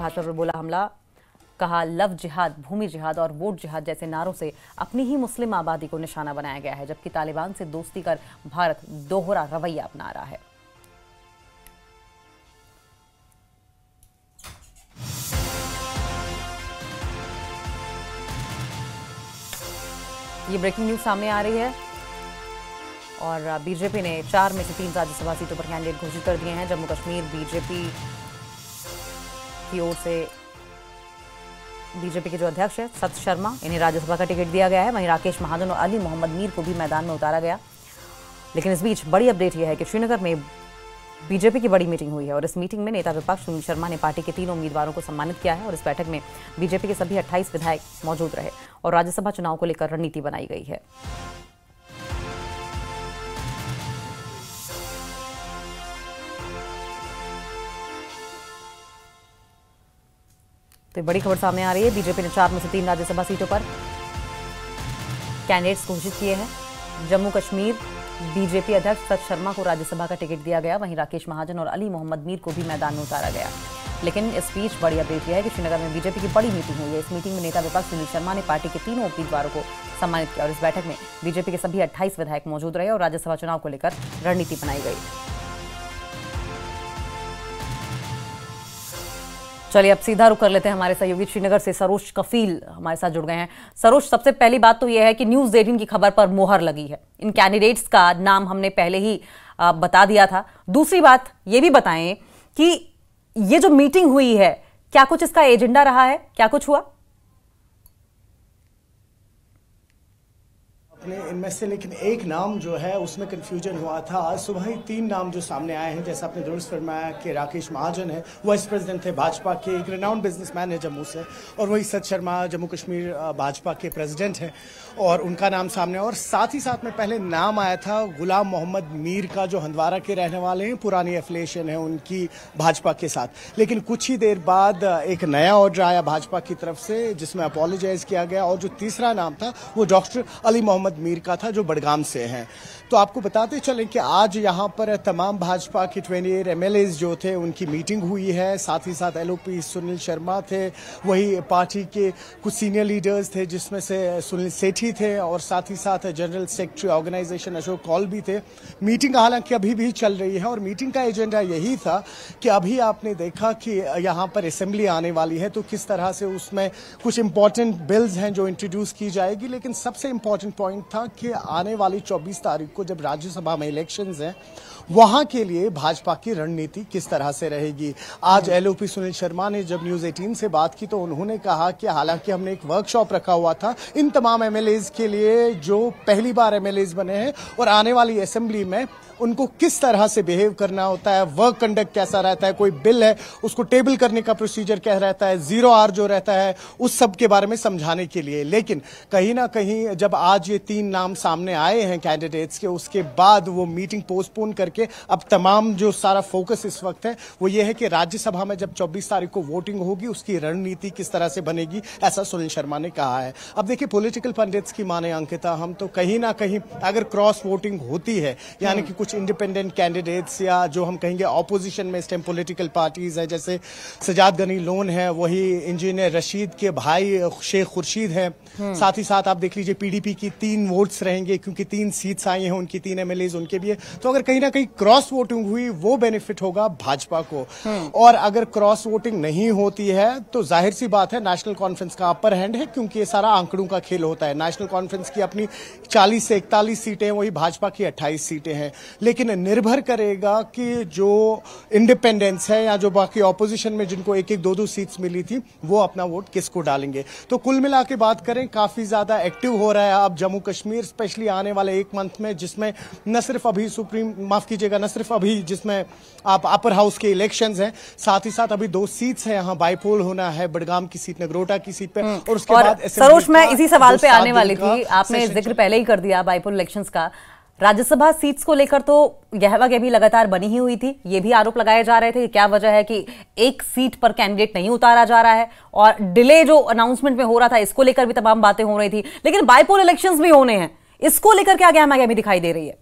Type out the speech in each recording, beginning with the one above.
भाजपा पर बोला हमला, कहा लव जिहाद, भूमि जिहाद और वोट जिहाद जैसे नारों से अपनी ही मुस्लिम आबादी को निशाना बनाया गया है, जबकि तालिबान से दोस्ती कर भारत दोहरा रवैया अपना रहा है। ये ब्रेकिंग न्यूज सामने आ रही है और बीजेपी ने 4 में से 3 राज्यसभा सीटों पर कैंडिडेट घोषित कर दिए हैं। जम्मू कश्मीर बीजेपी की ओर से बीजेपी के जो अध्यक्ष है सत शर्मा, इन्हें राज्यसभा का टिकट दिया गया है। वहीं राकेश महाजन और अली मोहम्मद मीर को भी मैदान में उतारा गया। लेकिन इस बीच बड़ी अपडेट यह है कि श्रीनगर में बीजेपी की बड़ी मीटिंग हुई है और इस मीटिंग में नेता विपक्ष सुनील शर्मा ने पार्टी के 3 उम्मीदवारों को सम्मानित किया है और इस बैठक में बीजेपी के सभी 28 विधायक मौजूद रहे और राज्यसभा चुनाव को लेकर रणनीति बनाई गई है। तो बड़ी खबर सामने आ रही है। बीजेपी ने 4 में से 3 राज्यसभा सीटों पर कैंडिडेट्स घोषित किए हैं। जम्मू कश्मीर बीजेपी अध्यक्ष सत शर्मा को राज्यसभा का टिकट दिया गया। वहीं राकेश महाजन और अली मोहम्मद मीर को भी मैदान में उतारा गया। लेकिन इस बीच बड़ी अपडेट यह है कि श्रीनगर में बीजेपी की बड़ी मीटिंग हुई है। इस मीटिंग में नेता विपक्ष सुनील शर्मा ने पार्टी के 3 उम्मीदवारों को सम्मानित किया और इस बैठक में बीजेपी के सभी 28 विधायक मौजूद रहे और राज्यसभा चुनाव को लेकर रणनीति बनाई गई। चलिए अब सीधा रुख कर लेते हैं। हमारे सहयोगी श्रीनगर से सरोज कफील हमारे साथ जुड़ गए हैं। सरोज, सबसे पहली बात तो यह है कि न्यूज़ 18 की खबर पर मोहर लगी है। इन कैंडिडेट्स का नाम हमने पहले ही बता दिया था। दूसरी बात ये भी बताएं कि ये जो मीटिंग हुई है, क्या कुछ इसका एजेंडा रहा है, क्या कुछ हुआ? इनमें से लेकिन एक नाम जो है उसमें कंफ्यूजन हुआ था। आज सुबह ही 3 नाम जो सामने आए हैं, जैसा आपने दुरुस्त फरमाया कि राकेश महाजन है, वाइस प्रेसिडेंट थे भाजपा के, एक रिनाउंड बिजनेसमैन है जम्मू से, और वही सत शर्मा जम्मू कश्मीर भाजपा के प्रेसिडेंट हैं और उनका नाम सामने। और साथ ही साथ में पहले नाम आया था गुलाम मोहम्मद मीर का, जो हंदवारा के रहने वाले हैं, पुरानी एफिलिएशन है उनकी भाजपा के साथ। लेकिन कुछ ही देर बाद एक नया ऑर्डर आया भाजपा की तरफ से जिसमें अपोलोजाइज किया गया और जो तीसरा नाम था वो डॉक्टर अली मोहम्मद मीर का था, जो बड़गाम से हैं। तो आपको बताते चलें कि आज यहाँ पर तमाम भाजपा के 28 एमएलएज जो थे उनकी मीटिंग हुई है। साथ ही साथ एलओपी सुनील शर्मा थे, वही पार्टी के कुछ सीनियर लीडर्स थे जिसमें से सुनील सेठी थे और साथ ही साथ general secretary organisation Ashok Kaul भी थे। मीटिंग हालांकि अभी भी चल रही है और मीटिंग का एजेंडा यही था कि अभी आपने देखा कि यहाँ पर असेंबली आने वाली है तो किस तरह से उसमें कुछ इंपॉर्टेंट बिल्स हैं जो इंट्रोड्यूस की जाएगी। लेकिन सबसे इंपॉर्टेंट पॉइंट था कि आने वाली 24 तारीख को जब राज्यसभा में इलेक्शंस हैं, वहां के लिए भाजपा की रणनीति किस तरह से रहेगी। आज एलओपी सुनील शर्मा ने जब न्यूज़ 18 से बात की तो उन्होंने कहा कि हालांकि हमने एक वर्कशॉप रखा हुआ था इन तमाम एमएलएज के लिए जो पहली बार एमएलएज बने हैं और आने वाली असेंबली में उनको किस तरह से बिहेव करना होता है, वर्क कंडक्ट कैसा रहता है, कोई बिल है उसको टेबल करने का प्रोसीजर क्या रहता है, 0 आवर जो रहता है, उस सब के बारे में समझाने के लिए। लेकिन कहीं ना कहीं जब आज ये 3 नाम सामने आए हैं कैंडिडेट्स के, उसके बाद वो मीटिंग पोस्टपोन करके अब तमाम जो सारा फोकस इस वक्त है वो ये है कि राज्यसभा में जब 24 तारीख को वोटिंग होगी उसकी रणनीति किस तरह से बनेगी, ऐसा सुनील शर्मा ने कहा है। अब देखिए, पॉलिटिकल पंडित्स की माने अंकिता, हम तो कहीं ना कहीं अगर क्रॉस वोटिंग होती है, यानी कि कुछ इंडिपेंडेंट कैंडिडेट्स या जो हम कहेंगे ऑपोजिशन में इस टाइम पॉलिटिकल पार्टीज है, जैसे सजाद गनी लोन है, वही इंजीनियर रशीद के भाई शेख खुर्शीद है, साथ ही साथ आप देख लीजिए पीडीपी की 3 वोट्स रहेंगे क्योंकि 3 सीट्स आई हैं उनकी, 3 एमएलएज उनके भी है। तो अगर कहीं ना कहीं क्रॉस वोटिंग हुई वो बेनिफिट होगा भाजपा को। और अगर क्रॉस वोटिंग नहीं होती है तो जाहिर सी बात है नेशनल कॉन्फ्रेंस का अपर हैंड है, क्योंकि ये सारा आंकड़ों का खेल होता है। नेशनल कॉन्फ्रेंस की अपनी 40 से 41 सीटें, वही भाजपा की 28 सीटें हैं। लेकिन निर्भर करेगा कि जो इंडिपेंडेंस है या जो बाकी ऑपोजिशन में जिनको 1-1, 2-2 सीट्स मिली थी वो अपना वोट किसको डालेंगे। तो कुल मिला के बात करें, काफी ज्यादा एक्टिव हो रहा है अब जम्मू कश्मीर, स्पेशली आने वाले 1 मंथ में, जिसमें न सिर्फ अभी न सिर्फ अभी जिसमें आप अपर हाउस के इलेक्शंस हैं, साथ ही साथ अभी 2 सीट्स हैं यहाँ, बाइपोल होना है बड़गाम की सीट, नगरोटा की सीट पे, और उसके बाद सरोज, मैं इसी सवाल पे आने वाली थी। आपने जिक्र पहले ही कर दिया बाइपोल इलेक्शंस का। राज्यसभा सीट्स को लेकर तो गहमा-गहमी लगातार बनी ही हुई थी। ये भी आरोप लगाए जा रहे थे कि क्या वजह है कि एक सीट पर कैंडिडेट नहीं उतारा जा रहा है और डिले जो अनाउंसमेंट में हो रहा था इसको लेकर भी तमाम बातें हो रही थी। लेकिन बाइपोल इलेक्शंस भी होने हैं, इसको लेकर क्या गहमा-गहमी दिखाई दे रही है?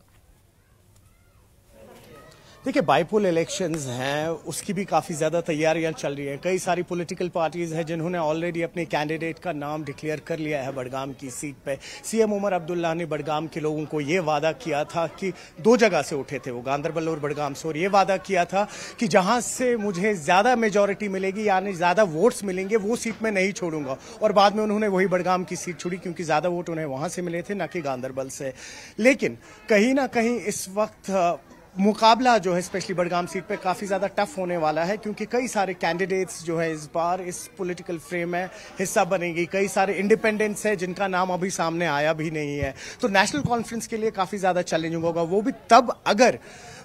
देखिए, बाईपोल इलेक्शंस हैं, उसकी भी काफ़ी ज़्यादा तैयारियां चल रही हैं। कई सारी पॉलिटिकल पार्टीज़ हैं जिन्होंने ऑलरेडी अपने कैंडिडेट का नाम डिक्लेयर कर लिया है बडगाम की सीट पे। सीएम उमर अब्दुल्ला ने बडगाम के लोगों को ये वादा किया था कि 2 जगह से उठे थे वो, गांधरबल और बडगाम से, और ये वादा किया था कि जहां से मुझे ज़्यादा मेजॉरिटी मिलेगी यानी ज़्यादा वोट्स मिलेंगे वो सीट में नहीं छोड़ूंगा। और बाद में उन्होंने वही बडगाम की सीट छोड़ी क्योंकि ज़्यादा वोट उन्हें वहां से मिले थे, न कि गांधरबल से। लेकिन कहीं ना कहीं इस वक्त मुकाबला जो है स्पेशली बडगाम सीट पे काफ़ी ज़्यादा टफ होने वाला है, क्योंकि कई सारे कैंडिडेट्स जो है इस बार इस पॉलिटिकल फ्रेम में हिस्सा बनेंगी। कई सारे इंडिपेंडेंट्स हैं जिनका नाम अभी सामने आया भी नहीं है। तो नेशनल कॉन्फ्रेंस के लिए काफ़ी ज़्यादा चैलेंजिंग होगा, वो भी तब अगर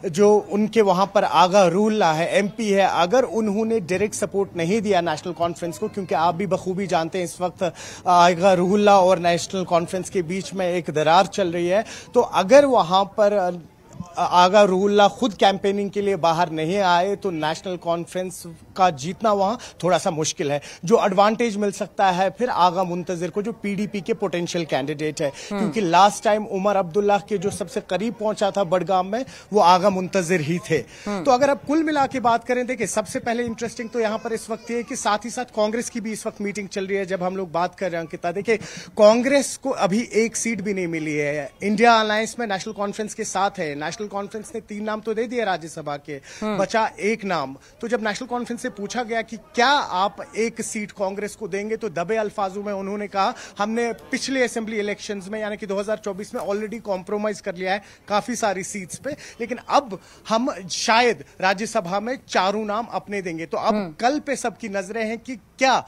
जो उनके वहां पर आगा रूल्ला है, एमपी है, अगर उन्होंने डायरेक्ट सपोर्ट नहीं दिया नेशनल कॉन्फ्रेंस को, क्योंकि आप भी बखूबी जानते हैं इस वक्त आगा रूल्ला और नेशनल कॉन्फ्रेंस के बीच में एक दरार चल रही है। तो अगर वहां पर आगा रूहुल्ला खुद कैंपेनिंग के लिए बाहर नहीं आए तो नेशनल कॉन्फ्रेंस का जीतना वहां थोड़ा सा मुश्किल है। जो एडवांटेज मिल सकता है फिर आगा मुंतजिर को, जो पीडीपी के पोटेंशियल कैंडिडेट है, क्योंकि लास्ट टाइम उमर अब्दुल्ला के जो सबसे करीब पहुंचा था बडगाम में वो आगा मुंतजिर ही थे। तो अगर आप कुल मिला के बात करें, देखिए सबसे पहले इंटरेस्टिंग तो यहां पर इस वक्त ये कि साथ ही साथ कांग्रेस की भी इस वक्त मीटिंग चल रही है। जब हम लोग बात कर रहे हैं अंकिता, देखिए कांग्रेस को अभी एक सीट भी नहीं मिली है। इंडिया अलायंस में नेशनल कॉन्फ्रेंस के साथ है। नेशनल कॉन्फ्रेंस ने 3 नाम तो दे दिए राज्यसभा के, बचा 1 नाम। तो जब नेशनल कॉन्फ्रेंस से पूछा गया कि क्या आप एक सीट कांग्रेस को देंगे, तो दबे अल्फाजों में उन्होंने कहा हमने पिछले असेंबली इलेक्शंस में यानी कि 2024 में ऑलरेडी कॉम्प्रोमाइज कर लिया है काफी सारी सीट्स पे, लेकिन अब हम शायद राज्यसभा में 4 नाम अपने देंगे। तो अब कल पे सबकी नजरें हैं कि क्या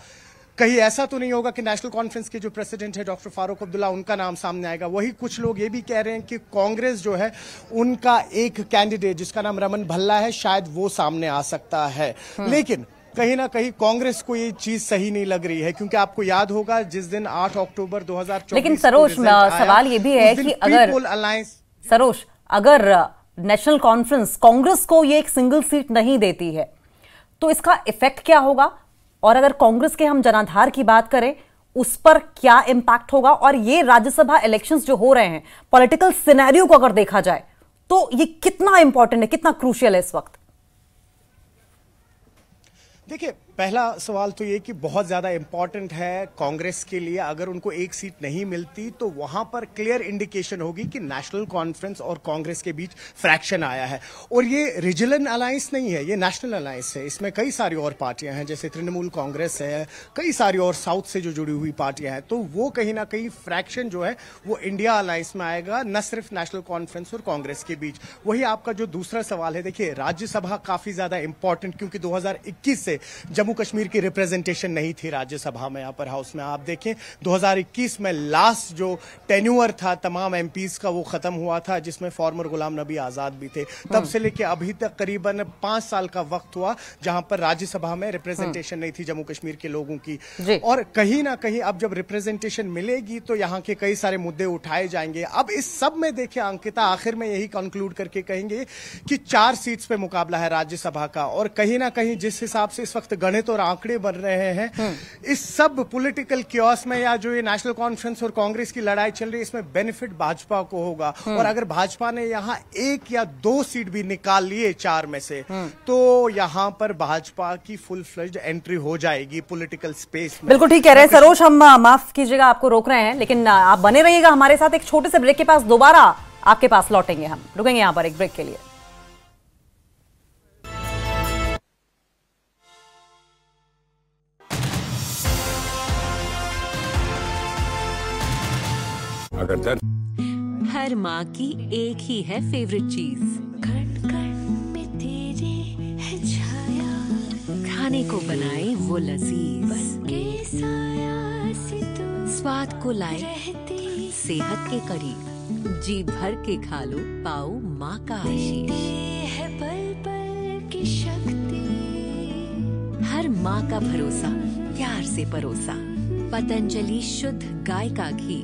कहीं ऐसा तो नहीं होगा कि नेशनल कॉन्फ्रेंस के जो प्रेसिडेंट है डॉक्टर फारूक अब्दुल्ला, उनका नाम सामने आएगा। वही कुछ लोग ये भी कह रहे हैं कि कांग्रेस जो है उनका एक कैंडिडेट जिसका नाम रमन भल्ला है, शायद वो सामने आ सकता है। लेकिन कहीं ना कहीं कांग्रेस को ये चीज सही नहीं लग रही है, क्योंकि आपको याद होगा जिस दिन 8 अक्टूबर 2024, लेकिन सरोज सवाल ये भी है कि अगर नेशनल कॉन्फ्रेंस कांग्रेस को ये एक सिंगल सीट नहीं देती है तो इसका इफेक्ट क्या होगा, और अगर कांग्रेस के हम जनाधार की बात करें उस पर क्या इंपैक्ट होगा, और ये राज्यसभा इलेक्शंस जो हो रहे हैं पॉलिटिकल सिनेरियो को अगर देखा जाए तो ये कितना इंपॉर्टेंट है, कितना क्रूशियल है इस वक्त? देखिए, पहला सवाल तो ये कि बहुत ज्यादा इंपॉर्टेंट है कांग्रेस के लिए। अगर उनको एक सीट नहीं मिलती तो वहां पर क्लियर इंडिकेशन होगी कि नेशनल कॉन्फ्रेंस और कांग्रेस के बीच फ्रैक्शन आया है। और ये रीजनल अलायंस नहीं है, ये नेशनल अलायंस है। इसमें कई सारी और पार्टियां हैं, जैसे तृणमूल कांग्रेस है, कई सारी और साउथ से जो जुड़ी हुई पार्टियां हैं। तो वो कहीं ना कहीं फ्रैक्शन जो है वो इंडिया अलायंस में आएगा, न सिर्फ नेशनल कॉन्फ्रेंस और कांग्रेस के बीच। वही आपका जो दूसरा सवाल है, देखिए राज्यसभा काफी ज्यादा इंपॉर्टेंट, क्योंकि 2021 से जम्मू कश्मीर की रिप्रेजेंटेशन नहीं थी राज्यसभा में, अपर हाउस में। आप देखें 2021 में लास्ट जो टेन्यूअर था तमाम एमपीज का वो खत्म हुआ था, जिसमें फॉर्मर गुलाम नबी आजाद भी थे। तब से लेके अभी तक करीबन 5 साल का वक्त हुआ जहां पर राज्यसभा में रिप्रेजेंटेशन नहीं थी जम्मू कश्मीर के लोगों की। और कहीं ना कहीं अब जब रिप्रेजेंटेशन मिलेगी तो यहाँ के कई सारे मुद्दे उठाए जाएंगे। अब इस सब में देखिए अंकिता, आखिर में यही कंक्लूड करके कहेंगे कि 4 सीट्स पे मुकाबला है राज्यसभा का, और कहीं ना कहीं जिस हिसाब से इस वक्त गणित और आंकड़े बन रहे हैं, इस सब पॉलिटिकल क्योस में या जो ये नेशनल कॉन्फ्रेंस और कांग्रेस की लड़ाई चल रही है, इसमें बेनिफिट भाजपा को होगा। और अगर भाजपा ने यहाँ 1 या 2 सीट भी निकाल लिए 4 में से, तो यहाँ पर भाजपा की फुल फ्लेज्ड एंट्री हो जाएगी पॉलिटिकल स्पेस में। बिल्कुल ठीक कह रहे हैं सरोज, हम माफ कीजिएगा आपको रोक रहे हैं, लेकिन आप बने रहिएगा हमारे साथ। एक छोटे से ब्रेक के पास दोबारा आपके पास लौटेंगे, हम रुकेंगे यहाँ पर एक ब्रेक के लिए। हर माँ की एक ही है फेवरेट चीज, में तेरे है छाया, खाने को बनाए वो लजीज, स्वाद को लाए सेहत के करीब, जी भर के खा लो पाओ माँ का आशीष, पल पल की शक्ति, हर माँ का भरोसा प्यार से परोसा, पतंजलि शुद्ध गाय का घी।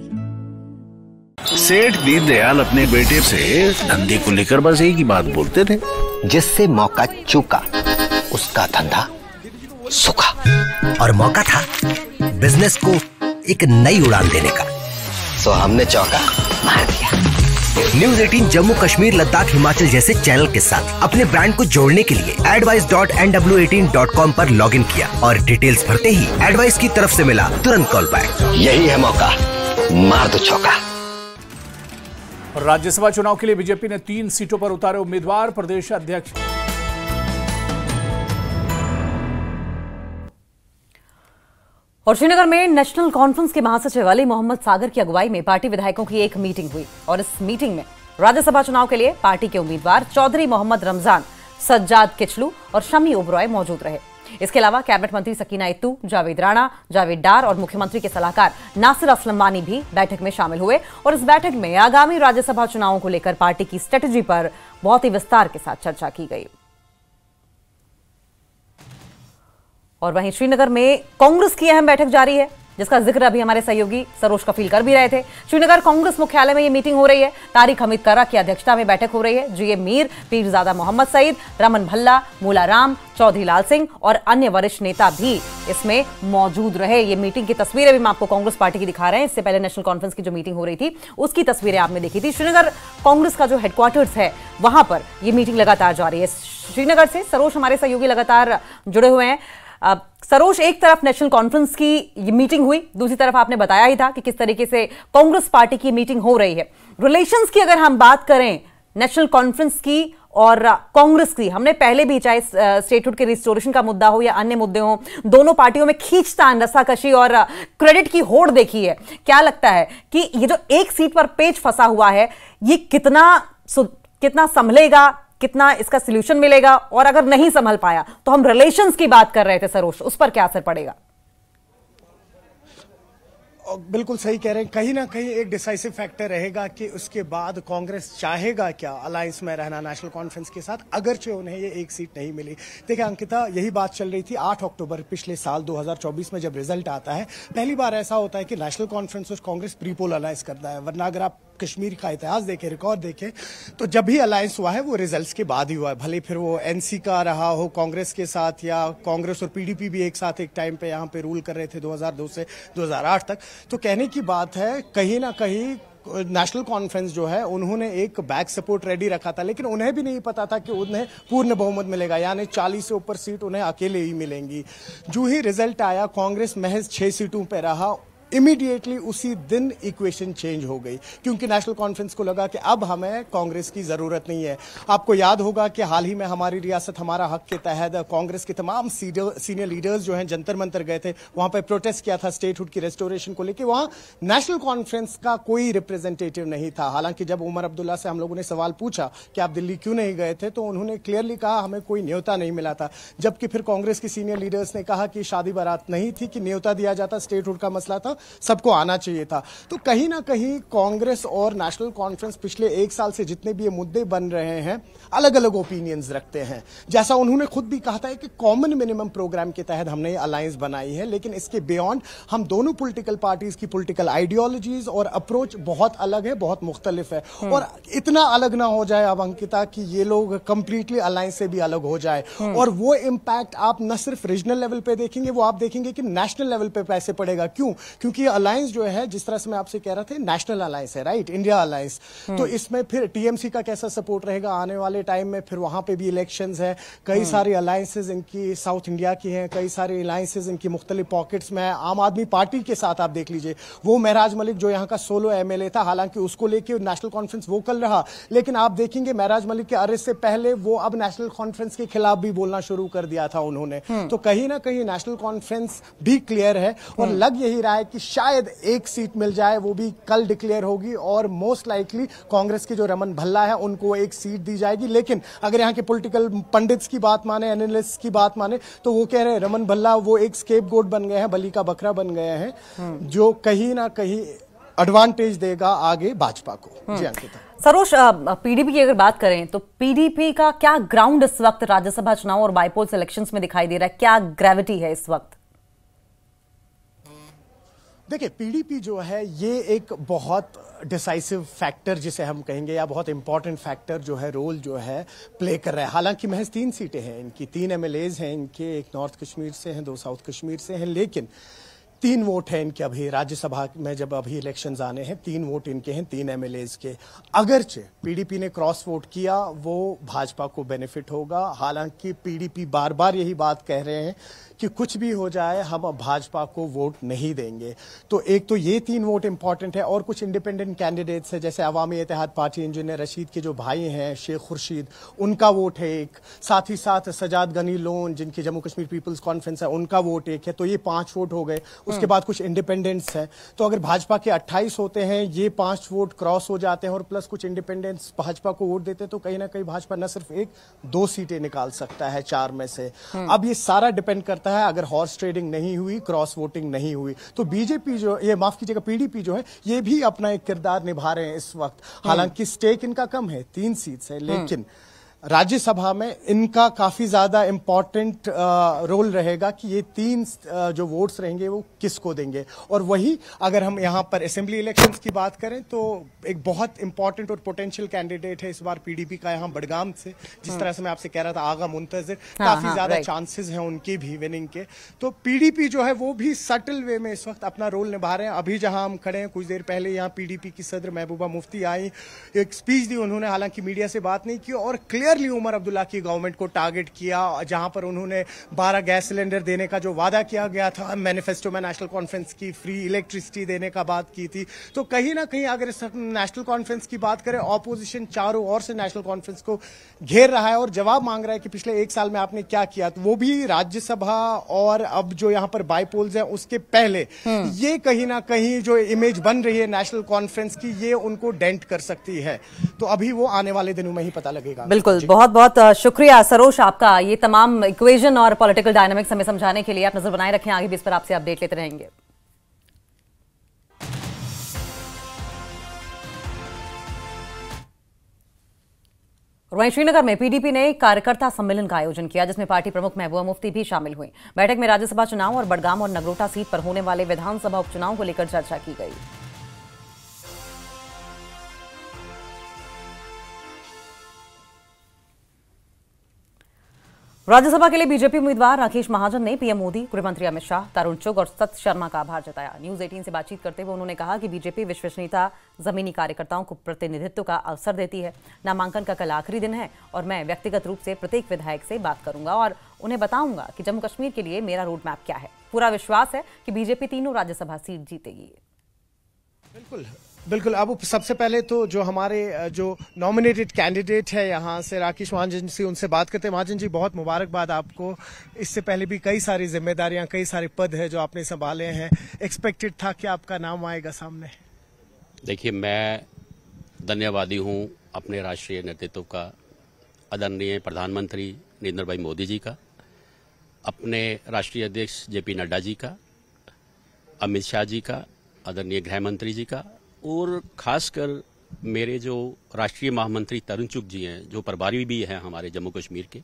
सेठ दीनदयाल अपने बेटे से धंधे को लेकर बस एक ही बात बोलते थे, जिससे मौका चूका उसका धंधा सूखा, और मौका था बिजनेस को एक नई उड़ान देने का, तो हमने चौका मार दिया। न्यूज 18 जम्मू कश्मीर लद्दाख हिमाचल जैसे चैनल के साथ अपने ब्रांड को जोड़ने के लिए advice.nw18.com पर लॉगिन किया और डिटेल्स भरते ही एडवाइस की तरफ से मिला तुरंत कॉल बैक। यही है मौका, मार दो चौका। राज्यसभा चुनाव के लिए बीजेपी ने 3 सीटों पर उतारे उम्मीदवार। प्रदेश अध्यक्ष और श्रीनगर में नेशनल कॉन्फ्रेंस के महासचिव अली मोहम्मद सागर की अगुवाई में पार्टी विधायकों की एक मीटिंग हुई और इस मीटिंग में राज्यसभा चुनाव के लिए पार्टी के उम्मीदवार चौधरी मोहम्मद रमजान, सज्जाद किचलू और शमी ओबरॉय मौजूद रहे। इसके अलावा कैबिनेट मंत्री सकीना इत्तू, जावेद राणा, जावेद डार और मुख्यमंत्री के सलाहकार नासिर असलम वानी भी बैठक में शामिल हुए और इस बैठक में आगामी राज्यसभा चुनावों को लेकर पार्टी की स्ट्रेटेजी पर बहुत ही विस्तार के साथ चर्चा की गई। और वहीं श्रीनगर में कांग्रेस की अहम बैठक जारी है, जिसका जिक्र अभी हमारे सहयोगी सरोज कफील कर भी रहे थे। श्रीनगर कांग्रेस मुख्यालय में ये मीटिंग हो रही है। तारिक हमीद कर्रा की अध्यक्षता में बैठक हो रही है। जीए मीर, पीरजादा मोहम्मद सईद, रमन भल्ला, मूला राम, चौधरी लाल सिंह और अन्य वरिष्ठ नेता भी इसमें मौजूद रहे। ये मीटिंग की तस्वीरें भी हम आपको कांग्रेस पार्टी की दिखा रहे हैं। इससे पहले नेशनल कॉन्फ्रेंस की जो मीटिंग हो रही थी उसकी तस्वीरें आपने देखी थी। श्रीनगर कांग्रेस का जो हेडक्वार्टर्स है वहां पर यह मीटिंग लगातार जारी है। श्रीनगर से सरोज हमारे सहयोगी लगातार जुड़े हुए हैं। सरोज, एक तरफ नेशनल कॉन्फ्रेंस की ये मीटिंग हुई, दूसरी तरफ आपने बताया ही था कि किस तरीके से कांग्रेस पार्टी की मीटिंग हो रही है। रिलेशंस की अगर हम बात करें नेशनल कॉन्फ्रेंस की और कांग्रेस की, हमने पहले भी चाहे स्टेटहुड के रिस्टोरेशन का मुद्दा हो या अन्य मुद्दे हो, दोनों पार्टियों में खींचतान, रस्साकशी और क्रेडिट की होड़ देखी है। क्या लगता है कि ये जो एक सीट पर पेच फंसा हुआ है ये कितना संभलेगा, कितना इसका सॉल्यूशन मिलेगा, और अगर नहीं संभल पाया तो हम रिलेशंस की बात कर रहे थे सरोज, उस पर क्या असर पड़ेगा? बिल्कुल सही कह रहे हैं। कहीं ना कहीं एक डिसाइसिव फैक्टर रहेगा कि उसके बाद कांग्रेस चाहेगा क्या अलायंस में रहना नेशनल कॉन्फ्रेंस के साथ, अगरचे उन्हें ये एक सीट नहीं मिली। देखिए अंकिता, यही बात चल रही थी 8 अक्टूबर पिछले साल 2024 में जब रिजल्ट आता है। पहली बार ऐसा होता है कि नेशनल कॉन्फ्रेंस और कांग्रेस प्रीपोल अलायंस करता है, वरना अगर आप कश्मीर का इतिहास देखें, रिकॉर्ड देखें, तो जब भी अलायंस हुआ है वो रिजल्ट्स के बाद ही हुआ है। भले फिर वो एनसी का रहा हो कांग्रेस के साथ, या कांग्रेस और पीडीपी भी एक साथ एक टाइम पे यहाँ पे रूल कर रहे थे 2002 से 2008 तक। तो कहने की बात है कहीं ना कहीं नेशनल कॉन्फ्रेंस जो है उन्होंने एक बैक सपोर्ट रेडी रखा था, लेकिन उन्हें भी नहीं पता था कि उन्हें पूर्ण बहुमत मिलेगा, यानी 40 से ऊपर सीट उन्हें अकेले ही मिलेंगी। जो ही रिजल्ट आया कांग्रेस महज 6 सीटों पे रहा। इमीडिएटली उसी दिन इक्वेशन चेंज हो गई, क्योंकि नेशनल कॉन्फ्रेंस को लगा कि अब हमें कांग्रेस की जरूरत नहीं है। आपको याद होगा कि हाल ही में हमारी रियासत हमारा हक के तहत कांग्रेस के तमाम सीनियर लीडर्स जो हैं जंतर मंतर गए थे, वहां पर प्रोटेस्ट किया था स्टेटहुड की रेस्टोरेशन को लेकर। वहां नेशनल कॉन्फ्रेंस का कोई रिप्रेजेंटेटिव नहीं था। हालांकि जब उमर अब्दुल्ला से हम लोगों ने सवाल पूछा कि आप दिल्ली क्यों नहीं गए थे, तो उन्होंने क्लियरली कहा हमें कोई न्योता नहीं मिला था। जबकि फिर कांग्रेस की सीनियर लीडर्स ने कहा कि शादी बारात नहीं थी कि न्योता दिया जाता, स्टेटहुड का मसला था, सबको आना चाहिए था। तो कहीं ना कहीं कांग्रेस और नेशनल कॉन्फ्रेंस पिछले 1 साल से जितने भी ये मुद्दे बन रहे हैं अलग अलग ओपिनियंस रखते हैं। जैसा उन्होंने खुद भी कहा था कि कॉमन मिनिमम प्रोग्राम के तहत हमने ये अलायंस बनाई है, लेकिन इसके बियॉन्ड हम दोनों पॉलिटिकल पार्टीज की पॉलिटिकल आइडियोलॉजीज और अप्रोच बहुत अलग है, बहुत मुख्तलिफ है। और इतना अलग ना हो जाए अब अंकिता कि ये लोग कंप्लीटली अलायंस से भी अलग हो जाए, और वो इंपैक्ट आप न सिर्फ रीजनल लेवल पे देखेंगे, वो आप देखेंगे कि नेशनल लेवल पे पैसे पड़ेगा। क्यों? क्योंकि अलायंस जो है, जिस तरह से मैं आपसे कह रहा था, नेशनल अलायंस है, राइट, इंडिया अलायंस। तो इसमें फिर टीएमसी का कैसा सपोर्ट रहेगा आने वाले टाइम में, फिर वहां पे भी इलेक्शंस है। कई सारी अलायंसेज इनकी साउथ इंडिया की हैं, कई सारी अलायंसेज इनकी मुख्तलिफ पॉकेट्स में है। आम आदमी पार्टी के साथ आप देख लीजिए, वो महराज मलिक जो यहाँ का सोलो एमएलए था, हालांकि उसको लेके नेशनल कॉन्फ्रेंस वोकल रहा, लेकिन आप देखेंगे महराज मलिक के अरेस्ट से पहले वो अब नेशनल कॉन्फ्रेंस के खिलाफ भी बोलना शुरू कर दिया था उन्होंने। तो कहीं ना कहीं नेशनल कॉन्फ्रेंस भी क्लियर है, और लग यही रहा है कि शायद एक सीट मिल जाए, वो भी कल डिक्लेयर होगी, और मोस्ट लाइकली कांग्रेस के जो रमन भल्ला है उनको एक सीट दी जाएगी। लेकिन अगर यहाँ के पॉलिटिकल पंडित्स की बात माने, एनालिस्ट की बात माने, तो वो कह रहे हैं रमन भल्ला वो एक स्केपगोट बन गए हैं, बलि का बकरा बन गए हैं, जो कहीं ना कहीं एडवांटेज देगा आगे भाजपा को। जी अंकिता। सरोज, पीडीपी की अगर बात करें तो पीडीपी का क्या ग्राउंड इस वक्त राज्यसभा चुनाव और बाईपोल्स इलेक्शंस में दिखाई दे रहा है? क्या ग्रेविटी है इस वक्त? देखिए, पीडीपी जो है ये एक बहुत डिसाइसिव फैक्टर जिसे हम कहेंगे, या बहुत इंपॉर्टेंट फैक्टर जो है, रोल जो है प्ले कर रहा है। हालांकि महज 3 सीटें हैं इनकी, 3 एमएलएज हैं इनके, एक नॉर्थ कश्मीर से हैं, 2 साउथ कश्मीर से हैं, लेकिन 3 वोट हैं इनके अभी राज्यसभा में, जब अभी इलेक्शंस आने हैं 3 वोट इनके हैं, 3 एमएलएज के। अगरचे पीडीपी ने क्रॉस वोट किया वो भाजपा को बेनिफिट होगा। हालांकि पीडीपी बार बार यही बात कह रहे हैं कि कुछ भी हो जाए हम भाजपा को वोट नहीं देंगे। तो एक तो ये 3 वोट इंपॉर्टेंट है, और कुछ इंडिपेंडेंट कैंडिडेट्स है जैसे अवामी इत्तेहाद पार्टी इंजीनियर रशीद के जो भाई हैं शेख खुर्शीद, उनका वोट है एक। साथ ही साथ सजाद गनी लोन जिनकी जम्मू कश्मीर पीपल्स कॉन्फ्रेंस है, उनका वोट एक है। तो ये 5 वोट हो गए। उसके बाद कुछ इंडिपेंडेंट्स हैं। तो अगर भाजपा के 28 होते हैं, ये 5 वोट क्रॉस हो जाते हैं और प्लस कुछ इंडिपेंडेंट्स भाजपा को वोट देते हैं, तो कहीं ना कहीं भाजपा न सिर्फ 1-2 सीटें निकाल सकता है 4 में से। अब ये सारा डिपेंड करता है, अगर हॉर्स ट्रेडिंग नहीं हुई, क्रॉस वोटिंग नहीं हुई, तो बीजेपी जो, ये माफ कीजिएगा पीडीपी जो है, ये भी अपना एक किरदार निभा रहे हैं इस वक्त। हालांकि स्टेक इनका कम है, 3 सीट्स है, लेकिन राज्यसभा में इनका काफी ज्यादा इंपॉर्टेंट रोल रहेगा कि ये 3 जो वोट्स रहेंगे वो किसको देंगे। और वही अगर हम यहां पर असेंबली इलेक्शंस की बात करें तो एक बहुत इंपॉर्टेंट और पोटेंशियल कैंडिडेट है इस बार पीडीपी का यहां बडगाम से, जिस तरह से मैं आपसे कह रहा था आगा मुंतजिर, काफी ज्यादा चांसेस हैं उनके भी विनिंग के। तो पीडीपी जो है वो भी सटल वे में इस वक्त अपना रोल निभा रहे हैं। अभी जहां हम खड़े हैं, कुछ देर पहले यहाँ पीडीपी की सदर महबूबा मुफ्ती आई, एक स्पीच दी उन्होंने, हालांकि मीडिया से बात नहीं की, और क्लियरली उमर अब्दुल्ला की गवर्नमेंट को टारगेट किया, जहां पर उन्होंने 12 गैस सिलेंडर देने का जो वादा किया गया था मैनिफेस्टो में नेशनल कॉन्फ्रेंस की, फ्री इलेक्ट्रिसिटी देने का बात की थी। तो कहीं ना कहीं अगर इस नेशनल कॉन्फ्रेंस की बात करें, ऑपोजिशन चारों ओर से नेशनल कॉन्फ्रेंस को घेर रहा है और जवाब मांग रहा है कि पिछले 1 साल में आपने क्या किया। तो वो भी राज्यसभा और अब जो यहां पर बाईपोल्स है उसके पहले, ये कहीं ना कहीं जो इमेज बन रही है नेशनल कॉन्फ्रेंस की, ये उनको डेंट कर सकती है। तो अभी वो आने वाले दिनों में ही पता लगेगा। बिल्कुल, बहुत बहुत शुक्रिया सरोज आपका, ये तमाम इक्वेशन और पॉलिटिकल डायनामिक्स हमें समझाने के लिए। आप नजर बनाए रखें, आगे भी इस पर आपसे अपडेट लेते रहेंगे। वहीं श्रीनगर में पीडीपी ने कार्यकर्ता सम्मेलन का आयोजन किया, जिसमें पार्टी प्रमुख महबूबा मुफ्ती भी शामिल हुई। बैठक में राज्यसभा चुनाव और बडगाम और नगरोटा सीट पर होने वाले विधानसभा उपचुनाव को लेकर चर्चा की गई। राज्यसभा के लिए बीजेपी उम्मीदवार राकेश महाजन ने पीएम मोदी, गृहमंत्री अमित शाह, तरुण चुग और सत शर्मा का आभार जताया। न्यूज 18 से बातचीत करते हुए उन्होंने कहा कि बीजेपी विश्वसनीयता जमीनी कार्यकर्ताओं को प्रतिनिधित्व का अवसर देती है। नामांकन का कल आखिरी दिन है और मैं व्यक्तिगत रूप से प्रत्येक विधायक से बात करूंगा और उन्हें बताऊंगा कि जम्मू कश्मीर के लिए मेरा रोड मैप क्या है। पूरा विश्वास है कि बीजेपी 3 राज्यसभा सीट जीतेगी। बिल्कुल। अब सबसे पहले तो जो हमारे जो नॉमिनेटेड कैंडिडेट है यहाँ से राकेश महाजन से उनसे बात करते हैं। महाजन जी, बहुत मुबारकबाद आपको। इससे पहले भी कई सारी जिम्मेदारियां, कई सारे पद है जो आपने संभाले हैं। एक्सपेक्टेड था कि आपका नाम आएगा सामने? देखिए, मैं धन्यवादी हूँ अपने राष्ट्रीय नेतृत्व का, आदरणीय प्रधानमंत्री नरेंद्र भाई मोदी जी का, अपने राष्ट्रीय अध्यक्ष जेपी नड्डा जी का, अमित शाह जी का, आदरणीय गृह मंत्री जी का, और खासकर मेरे जो राष्ट्रीय महामंत्री तरुण चुग जी हैं, जो प्रभारी भी हैं हमारे जम्मू कश्मीर के,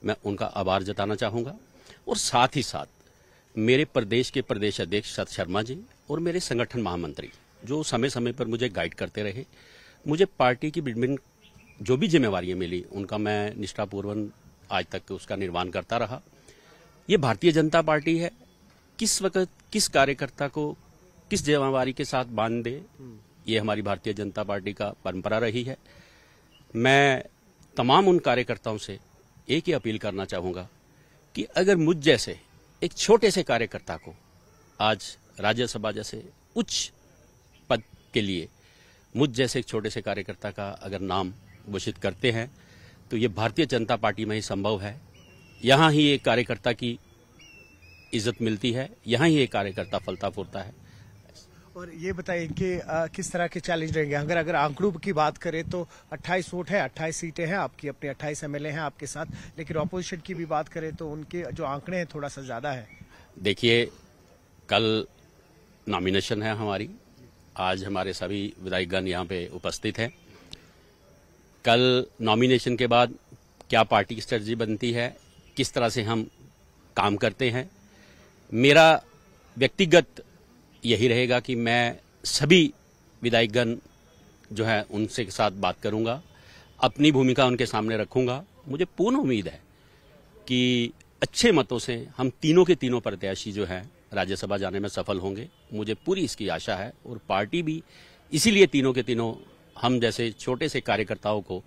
मैं उनका आभार जताना चाहूँगा। और साथ ही साथ मेरे प्रदेश के प्रदेश अध्यक्ष सत शर्मा जी और मेरे संगठन महामंत्री जो समय समय पर मुझे गाइड करते रहे, मुझे पार्टी की विभिन्न जो भी जिम्मेवारियाँ मिली उनका मैं निष्ठापूर्वक आज तक उसका निर्वहन करता रहा। ये भारतीय जनता पार्टी है, किस वक्त किस कार्यकर्ता को किस जिम्मेवारी के साथ बांध दे, ये हमारी भारतीय जनता पार्टी का परंपरा रही है। मैं तमाम उन कार्यकर्ताओं से एक ही अपील करना चाहूँगा कि अगर मुझ जैसे एक छोटे से कार्यकर्ता को आज राज्यसभा जैसे उच्च पद के लिए मुझ जैसे एक छोटे से कार्यकर्ता का अगर नाम घोषित करते हैं तो ये भारतीय जनता पार्टी में ही संभव है। यहाँ ही एक कार्यकर्ता की इज्जत मिलती है, यहाँ ही एक कार्यकर्ता फलता फूलता है। और ये बताइए कि किस तरह के चैलेंज रहेंगे? अगर आंकड़ों की बात करें तो 28 वोट है, 28 सीटें हैं आपकी, अपने 28 एमएलए हैं आपके साथ, लेकिन ऑपोजिशन की भी बात करें तो उनके जो आंकड़े हैं थोड़ा सा ज्यादा है। देखिए, कल नॉमिनेशन है हमारी, आज हमारे सभी विधायकगण यहाँ पे उपस्थित हैं। कल नॉमिनेशन के बाद क्या पार्टी की स्ट्रेटजी बनती है, किस तरह से हम काम करते हैं, मेरा व्यक्तिगत यही रहेगा कि मैं सभी विधायकगण जो है उनसे के साथ बात करूंगा, अपनी भूमिका उनके सामने रखूंगा। मुझे पूर्ण उम्मीद है कि अच्छे मतों से हम तीनों के तीनों प्रत्याशी जो हैं राज्यसभा जाने में सफल होंगे, मुझे पूरी इसकी आशा है। और पार्टी भी इसीलिए तीनों के तीनों हम जैसे छोटे से कार्यकर्ताओं को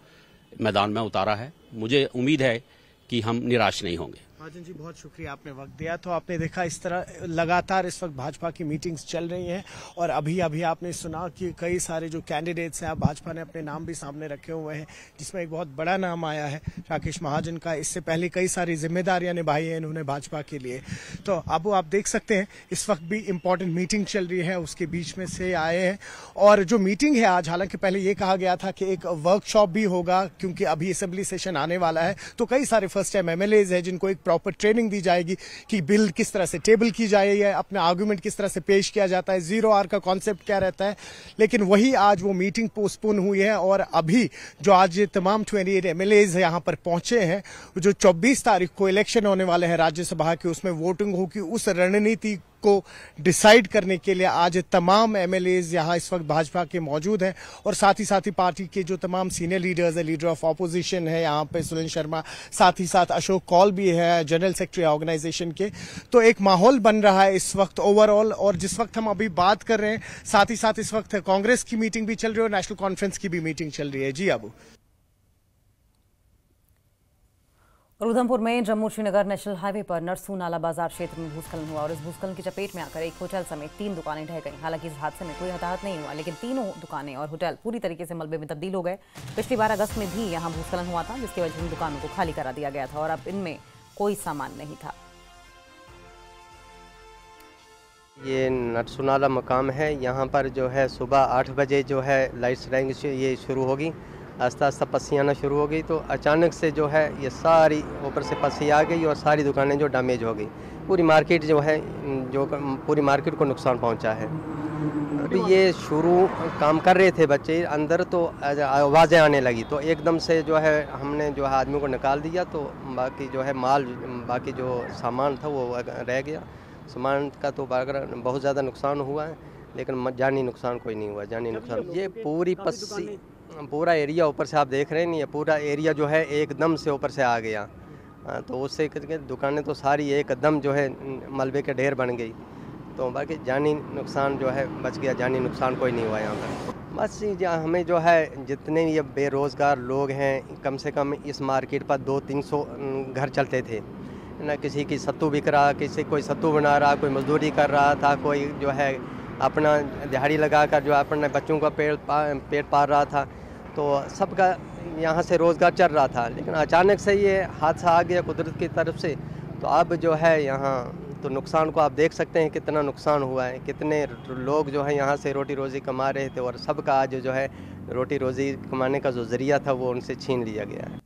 मैदान में उतारा है। मुझे उम्मीद है कि हम निराश नहीं होंगे। महाजन जी, बहुत शुक्रिया, आपने वक्त दिया। तो आपने देखा इस तरह लगातार इस वक्त भाजपा की मीटिंग्स चल रही हैं और अभी अभी आपने सुना कि कई सारे जो कैंडिडेट्स हैं, भाजपा ने अपने नाम भी सामने रखे हुए हैं, जिसमें एक बहुत बड़ा नाम आया है राकेश महाजन का। इससे पहले कई सारी जिम्मेदारियां निभाई हैं इन्होंने भाजपा के लिए। तो अब आप देख सकते हैं इस वक्त भी इंपॉर्टेंट मीटिंग चल रही है, उसके बीच में से आए हैं। और जो मीटिंग है आज, हालांकि पहले ये कहा गया था कि एक वर्कशॉप भी होगा क्योंकि अभी असेंबली सेशन आने वाला है, तो कई सारे फर्स्ट टाइम एमएलएज हैं जिनको एक प्रॉपर ट्रेनिंग दी जाएगी कि बिल किस तरह से टेबल की जाए है, अपना आर्गुमेंट किस तरह से पेश किया जाता है, 0 आवर का कॉन्सेप्ट क्या रहता है। लेकिन वही आज वो मीटिंग पोस्टपोन हुई है और अभी जो आज ये तमाम 28 एमएलएज यहां पर पहुंचे हैं, जो 24 तारीख को इलेक्शन होने वाले हैं राज्यसभा के, उसमें वोटिंग होगी, उस रणनीति को डिसाइड करने के लिए आज तमाम एमएलएज यहां इस वक्त भाजपा के मौजूद हैं। और साथ ही पार्टी के जो तमाम सीनियर लीडर्स है, लीडर ऑफ ऑपोजिशन है यहाँ पे सुनील शर्मा, साथ ही साथ अशोक कौल भी है जनरल सेक्रेटरी ऑर्गेनाइजेशन के। तो एक माहौल बन रहा है इस वक्त ओवरऑल। और जिस वक्त हम अभी बात कर रहे हैं, साथ ही साथ इस वक्त कांग्रेस की मीटिंग भी चल रही है और नेशनल कॉन्फ्रेंस की भी मीटिंग चल रही है। जी अबू। और उधमपुर में जम्मू श्रीनगर नेशनल हाईवे पर नरसू नाला बाजार क्षेत्र में भूस्खलन हुआ और इस भूस्खलन की चपेट में आकर एक होटल समेत 3 दुकानें ढह गईं। हालांकि इस हादसे में कोई हताहत नहीं हुआ, लेकिन तीनों दुकानें और होटल पूरी तरीके से मलबे में तब्दील हो गए। पिछली बार अगस्त में भी यहां भूस्खलन हुआ था, जिसकी वजह से इन दुकानों को खाली करा दिया गया था और अब इनमें कोई सामान नहीं था। ये नरसू नाला मकाम है, यहाँ पर जो है सुबह 8 बजे जो है लाइट्स रहेंगी, ये शुरू होगी, आस्ता आस्ता पस्सी आना शुरू हो गई। तो अचानक से जो है ये सारी ऊपर से पस्सी आ गई और सारी दुकानें जो डैमेज हो गई। पूरी मार्केट जो है, जो पूरी मार्केट को नुकसान पहुंचा है। अभी ये शुरू काम कर रहे थे बच्चे अंदर, तो आवाज़ें आने लगी, तो एकदम से जो है हमने जो है आदमी को निकाल दिया। तो बाकी जो है माल, बाकी जो सामान था वो रह गया। सामान का तो बहुत ज़्यादा नुकसान हुआ है, लेकिन जानी नुकसान कोई नहीं हुआ। जानी नुकसान ये पूरी पस्सी, पूरा एरिया ऊपर से आप देख रहे हैं, नहीं, पूरा एरिया जो है एकदम से ऊपर से आ गया। तो उससे दुकानें तो सारी एकदम जो है मलबे के ढेर बन गई। तो बाकी जानी नुकसान जो है बच गया, जानी नुकसान कोई नहीं हुआ यहाँ पर। बस हमें जो है जितने ये बेरोज़गार लोग हैं, कम से कम इस मार्केट पर 200-300 घर चलते थे ना। किसी की सत्तू बिक रहा, किसी कोई सत्तू बना रहा, कोई मजदूरी कर रहा था, कोई जो है अपना दिहाड़ी लगाकर जो अपने बच्चों का पेट पाल रहा था। तो सबका यहाँ से रोज़गार चल रहा था। लेकिन अचानक से ये हादसा आ गया कुदरत की तरफ से। तो अब जो है यहाँ तो नुकसान को आप देख सकते हैं कितना नुकसान हुआ है, कितने लोग जो है यहाँ से रोटी रोज़ी कमा रहे थे और सबका आज जो है रोटी रोज़ी कमाने का जो ज़रिया था वो उनसे छीन लिया गया है।